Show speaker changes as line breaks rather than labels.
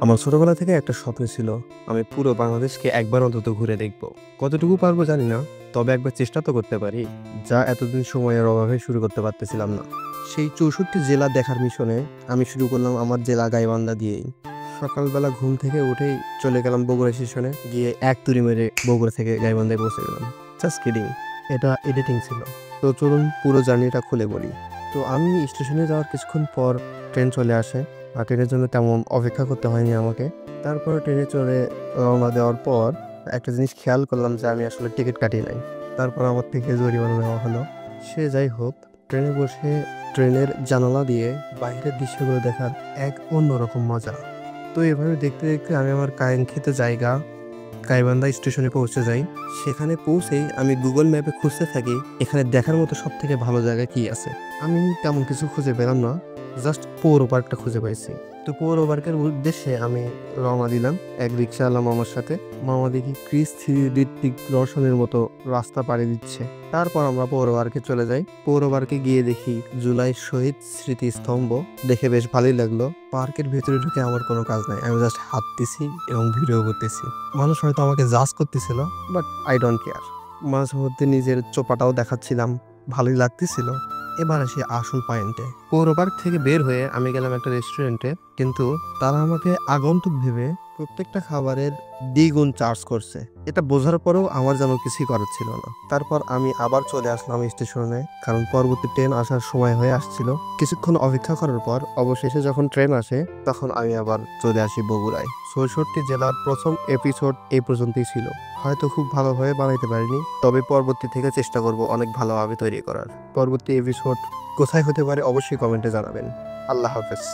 আমার ছোটবেলা থেকে একটা স্বপ্ন ছিল, আমি পুরো বাংলাদেশকে একবার অন্তত ঘুরে দেখব। কতটুকু পারবো জানি না, তবে একবার চেষ্টা তো করতে পারি, যা এতদিন সময়ের অভাবে শুরু করতে পারতেছিলাম না। সেই 64 জেলা দেখার মিশনে আমি শুরু করলাম আমার জেলা গাইবান্ধা দিয়েই। সকালবেলা ঘুম থেকে উঠেই চলে গেলাম বগুড়া স্টেশনে, গিয়ে এক তুড়ি মেরে বগুড়া থেকে গাইবান্ধায় পৌঁছে গেলাম। জাস্ট কিডিং, এটা এডিটিং ছিল। তো চলুন পুরো জার্নিটা খুলে বলি। তো আমি স্টেশনে যাওয়ার কিছুক্ষণ পর ট্রেন চলে আসে। আর ট্রেনের জন্য তেমন অপেক্ষা করতে হয়নি আমাকে। তারপর ট্রেনে চড়ে রওনা দেওয়ার পর একটা জিনিস খেয়াল করলাম যে আমি আসলে টিকিট কাটি নাই। তারপর আমার থেকে জরিমানা নেওয়া হলো। সে যাই হোক, ট্রেনে বসে ট্রেনের জানালা দিয়ে বাইরের দৃশ্যগুলো দেখার এক অন্যরকম মজা। তো এভাবে দেখতে দেখতে আমি আমার কাঙ্ক্ষিত জায়গা গাইবান্ধা স্টেশনে পৌঁছে যাই। সেখানে পৌঁছেই আমি গুগল ম্যাপে খুঁজতে থাকি এখানে দেখার মতো সব থেকে ভালো জায়গা কি আছে। আমি তেমন কিছু খুঁজে পেলাম না, জাস্ট পৌর পার্কটা খুঁজে পাইছি। তো পৌর পার্কের উদ্দেশ্যে আমি রওনা দিলাম এক রিক্সাওয়ালা মামার সাথে। মামা দেখি ক্রিস থ্রি ঋত্বিক রোশনের মতো রাস্তা পাড়ি দিচ্ছে। তারপর আমরা পৌর পার্কে চলে যাই। পৌর পার্কে গিয়ে দেখি জুলাই শহীদ স্মৃতিস্তম্ভ, দেখে বেশ ভালোই লাগলো। পার্কের ভেতরে ঢুকে আমার কোনো কাজ নাই, আমি জাস্ট হাঁটতেছি এবং ভিডিও করতেছি। মানুষ হয়তো আমাকে জাজ করতেছিল, বাট আই ডোন্ট কেয়ার। মাঝে মধ্যে নিজের চোপাটাও দেখাচ্ছিলাম, ভালোই লাগতেছিল। এবার আসি আসল পয়েন্টে। পৌর পার্ক থেকে বের হয়ে আমি গেলাম একটা রেস্টুরেন্টে, কিন্তু তারা আমাকে আগন্তুক ভেবে প্রত্যেকটা খাবারের দ্বিগুণ চার্জ করছে। এটা বোঝার পরেও আমার যেন কিছুই করার ছিল না। তারপর আমি আবার চলে আসলাম স্টেশনে, কারণ পরবর্তী ট্রেন আসার সময় হয়ে আসছিল। কিছুক্ষণ অপেক্ষা করার পর অবশেষে যখন ট্রেন আসে, তখন আমি আবার চলে আসি বগুড়ায়। 64 জেলার প্রথম এপিসোড এই পর্যন্তই ছিল। হয়তো খুব ভালোভাবে বানাইতে পারিনি, তবে পরবর্তী থেকে চেষ্টা করব অনেক ভালোভাবে তৈরি করার। পরবর্তী এপিসোড কোথায় হতে পারে অবশ্যই কমেন্টে জানাবেন। আল্লাহ হাফেজ।